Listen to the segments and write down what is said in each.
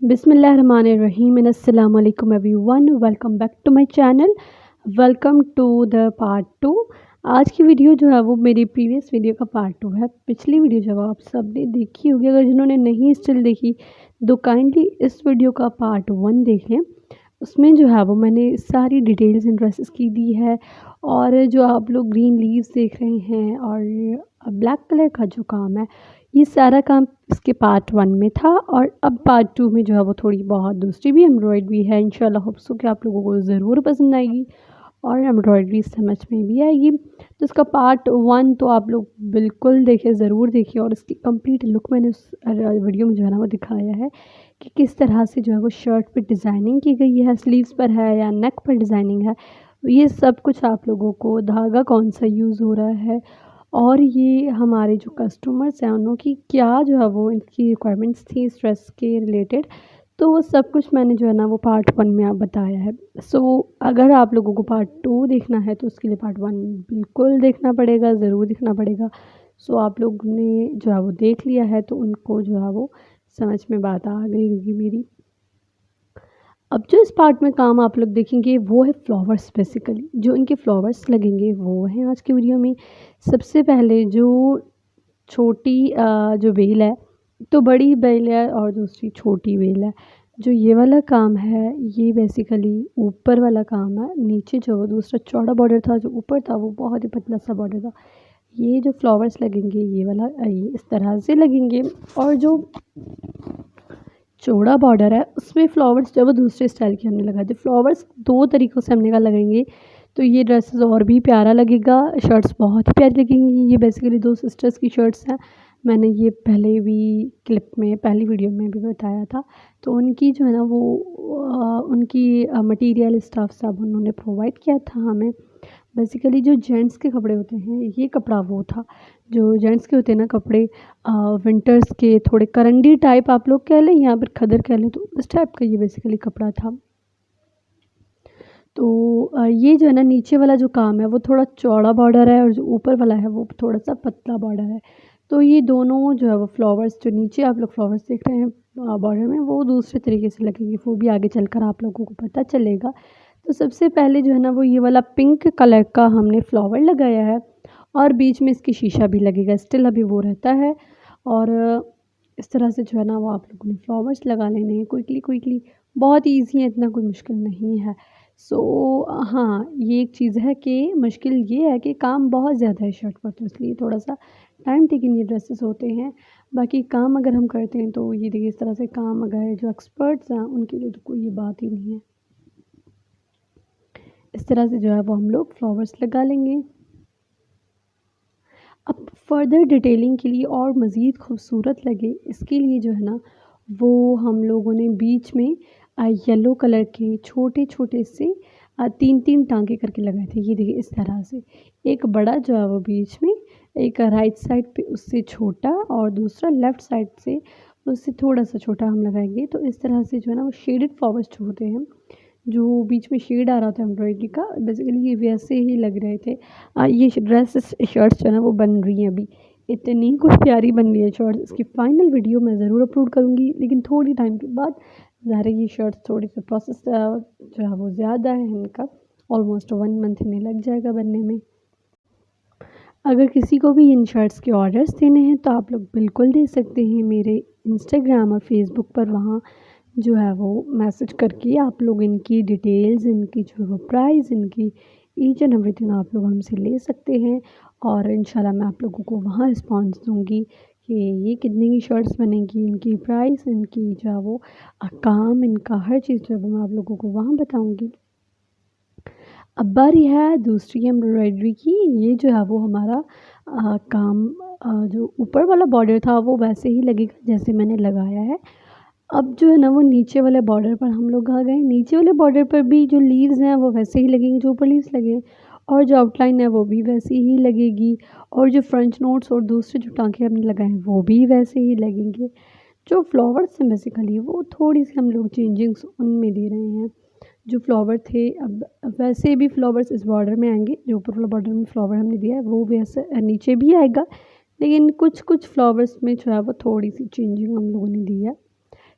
बिस्मिल्लाहिर्रहमानिर्रहीम अस्सलाम वालेकुम everyone, welcome back to my channel. Welcome to the part 2। आज की वीडियो जो है वो मेरी प्रीवियस वीडियो का पार्ट 2 है। पिछली वीडियो जब आप सबने देखी होगी, अगर जिन्होंने नहीं स्टिल देखी तो काइंडली इस वीडियो का पार्ट 1 देख लें। उसमें जो है वो मैंने सारी डिटेल्स इन ड्रेसेस की दी है। और जो आप लोग ग्रीन लीव्स देख रहे हैं और ब्लैक कलर का जो काम है, ये सारा काम इसके पार्ट 1 में था। और अब पार्ट 2 में जो है वो थोड़ी बहुत दूसरी भी एम्ब्रॉयडरी है। इंशाल्लाह होप सो कि आप लोगों को ज़रूर पसंद आएगी और एम्ब्रॉयडरी समझ में भी आएगी। तो इसका पार्ट 1 तो आप लोग बिल्कुल देखिए, ज़रूर देखिए। और इसकी कंप्लीट लुक मैंने उस वीडियो में जो है ना वो दिखाया है कि किस तरह से जो है वो शर्ट पे डिज़ाइनिंग की गई है, स्लीव्स पर है या नेक पर डिज़ाइनिंग है, ये सब कुछ आप लोगों को, धागा कौन सा यूज़ हो रहा है और ये हमारे जो कस्टमर्स हैं उन्हों की क्या जो है वो इनकी रिक्वायरमेंट्स थी इस ड्रेस के रिलेटेड, तो वो सब कुछ मैंने जो है ना वो पार्ट 1 में आप बताया है। सो अगर आप लोगों को पार्ट 2 देखना है तो उसके लिए पार्ट 1 बिल्कुल देखना पड़ेगा, ज़रूर देखना पड़ेगा। सो आप लोग ने जो है वो देख लिया है तो उनको जो है वो समझ में बात आ गई होगी मेरी। अब जो इस पार्ट में काम आप लोग देखेंगे वो है फ्लावर्स। बेसिकली जो इनके फ्लावर्स लगेंगे वो हैं आज की वीडियो में। सबसे पहले जो छोटी जो बेल है, तो बड़ी बेल है और दूसरी छोटी बेल है। जो ये वाला काम है ये बेसिकली ऊपर वाला काम है। नीचे जो दूसरा चौड़ा बॉर्डर था, जो ऊपर था वो बहुत ही पतला सा बॉर्डर था। ये जो फ्लावर्स लगेंगे ये वाला ये इस तरह से लगेंगे। और जो चौड़ा बॉर्डर है उसमें फ्लावर्स जो है वो दूसरे स्टाइल के हमने लगाए थे। फ्लावर्स दो तरीक़ों से हमने कहा लगाएंगे तो ये ड्रेसेस और भी प्यारा लगेगा, शर्ट्स बहुत ही प्यारी लगेंगी। ये बेसिकली दो सिस्टर्स की शर्ट्स हैं। मैंने ये पहले भी क्लिप में, पहली वीडियो में भी बताया था। तो उनकी जो है ना वो उनकी मटेरियल स्टाफ सब उन्होंने प्रोवाइड किया था हमें। बेसिकली जो जेंट्स के कपड़े होते हैं, ये कपड़ा वो था जो जेंट्स के होते हैं ना कपड़े, विंटर्स के, थोड़े करंडी टाइप आप लोग कह लें या फिर खदर कह लें, तो इस टाइप का ये बेसिकली कपड़ा था। तो ये जो है ना नीचे वाला जो काम है वो थोड़ा चौड़ा बॉर्डर है और जो ऊपर वाला है वो थोड़ा सा पतला बॉर्डर है। तो ये दोनों जो है वो फ्लावर्स, जो नीचे आप लोग फ्लावर्स देख रहे हैं बॉर्डर में, वो दूसरे तरीके से लगेंगे, वो भी आगे चलकर आप लोगों को पता चलेगा। तो सबसे पहले जो है ना वो ये वाला पिंक कलर का हमने फ्लावर लगाया है और बीच में इसकी शीशा भी लगेगा, स्टिल अभी वो रहता है। और इस तरह से जो है ना वो आप लोगों ने फ्लावर्स लगा लेने हैं क्विकली क्विकली। बहुत ईजी है, इतना कोई मुश्किल नहीं है। सो हाँ, ये एक चीज़ है कि मुश्किल ये है कि काम बहुत ज़्यादा है शर्ट पर, तो इसलिए थोड़ा-सा टाइम टेकिंग ये ड्रेसेस होते हैं। बाकी काम अगर हम करते हैं तो ये देखिए इस तरह से काम, अगर जो एक्सपर्ट्स हैं उनके लिए तो कोई ये बात ही नहीं है। इस तरह से जो है वो हम लोग फ्लावर्स लगा लेंगे। अब फर्दर डिटेलिंग के लिए और मज़ीद खूबसूरत लगे इसके लिए जो है ना वो हम लोगों ने बीच में येलो कलर के छोटे-छोटे से 3-3 टाँके करके लगाए थे। ये देखिए इस तरह से। एक बड़ा जो है वो बीच में, एक राइट साइड पे उससे छोटा और दूसरा लेफ़्ट साइड से उससे थोड़ा-सा छोटा हम लगाएँगे। तो इस तरह से जो है ना वो शेडेड फ्लावर्स जो होते हैं, जो बीच में शेड आ रहा था एम्ब्रॉयडरी का, बेसिकली ये वैसे ही लग रहे थे। ये ड्रेसेस शर्ट्स जो है ना वो बन रही हैं अभी। इतनी कुछ प्यारी बन रही है शर्ट्स, इसकी फ़ाइनल वीडियो मैं ज़रूर अपलोड करूँगी लेकिन थोड़ी टाइम के बाद। ज़ाहिर है ये शर्ट्स थोड़ी सी प्रोसेस जो है वो ज़्यादा है इनका, ऑलमोस्ट 1 मंथ इन्हें लग जाएगा बनने में। अगर किसी को भी इन शर्ट्स के ऑर्डर्स देने हैं तो आप लोग बिल्कुल दे सकते हैं मेरे इंस्टाग्राम और फेसबुक पर। वहाँ जो है वो मैसेज करके आप लोग इनकी डिटेल्स, इनकी जो है वो प्राइस, इनकी ईच एंड एवरीथिंग आप लोग हमसे ले सकते हैं। और इंशाल्लाह मैं आप लोगों को वहाँ रिस्पॉन्स दूँगी कि ये कितने की शर्ट्स बनेंगी, इनकी प्राइस, इनकी जो है वो काम, इनका हर चीज़ जो है वो मैं आप लोगों को वहाँ बताऊँगी। अब बारी है दूसरी एम्ब्रॉयडरी की। ये जो है वो हमारा काम, जो ऊपर वाला बॉर्डर था वो वैसे ही लगेगा जैसे मैंने लगाया है। अब जो है ना वो नीचे वाले बॉर्डर पर हम लोग आ गए। नीचे वाले बॉर्डर पर भी जो लीव्स हैं वो वैसे ही लगेंगी जो ऊपर लीव्स लगे हैं, और जो आउटलाइन है वो भी वैसी ही लगेगी। और जो फ्रेंच नोट्स और दूसरे जो टाँके हमने लगाए हैं वो भी वैसे ही लगेंगे। जो फ्लावर्स हैं बेसिकली वो थोड़ी-सी हम लोग चेंजिंग्स उनमें दे रहे हैं। जो फ्लावर थे, अब वैसे भी फ्लावर्स इस बॉर्डर में आएँगे, जो ऊपर वाला बॉर्डर में फ्लावर हमने दिया है वो वैसे नीचे भी आएगा, लेकिन कुछ-कुछ फ्लावर्स में जो है वो थोड़ी-सी चेंजिंग हम लोगों ने दी है।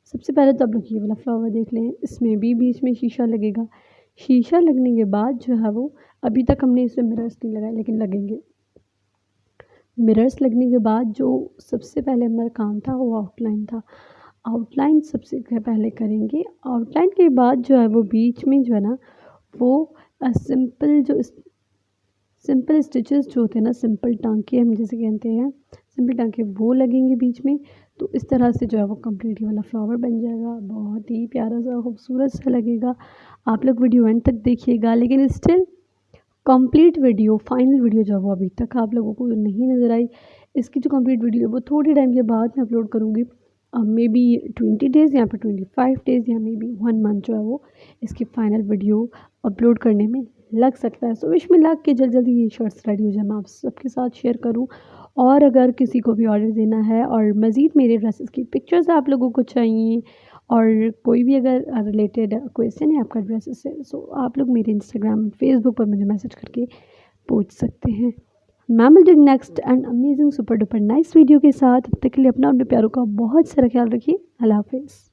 सबसे पहले तो आप लोग ये वाला फ्लावर देख लें, इसमें भी बीच में शीशा लगेगा। शीशा लगने के बाद जो है वो, अभी तक हमने इसमें मिरर्स नहीं लगाए लेकिन लगेंगे। मिरर्स लगने के बाद जो सबसे पहले हमारा काम था वो आउटलाइन था। आउटलाइन सबसे पहले करेंगे। आउटलाइन के बाद जो है वो बीच में जो है ना वो सिंपल स्टिचेस जो होते हैं ना, सिंपल टांके हम जैसे कहते हैं, सिंपल टांके वो लगेंगे बीच में। तो इस तरह से जो है वो कंप्लीट ये वाला फ्लावर बन जाएगा। बहुत ही प्यारा सा खूबसूरत सा लगेगा। आप लोग वीडियो एंड तक देखिएगा, लेकिन still complete video, final video जो है वो अभी तक आप लोगों को नहीं नज़र आई। इसकी जो कंप्लीट वीडियो है वो थोड़े टाइम के बाद मैं अपलोड करूँगी। मे बी 20 डेज़ या फिर 25 डेज़ या मे बी 1 मंथ जो है वो इसकी फाइनल वीडियो अपलोड करने में लग सकता है। सो विश मी लक कि जल्द जल्दी ये शर्ट्स रेडी हो जाए, मैं आप सबके साथ शेयर करूँ। और अगर किसी को भी ऑर्डर देना है और मज़ीद मेरे ड्रेसेस की पिक्चर्स आप लोगों को चाहिए, और कोई भी अगर रिलेटेड क्वेश्चन है आपका ड्रेसेस से, सो आप लोग मेरे इंस्टाग्राम, फेसबुक पर मुझे मैसेज करके पूछ सकते हैं। मैं मिलती हूँ next and amazing super duper nice video के साथ। तब तक के लिए अपना अपने प्यारों का बहुत सारा ख्याल रखिए। अल्लाह हाफिज़।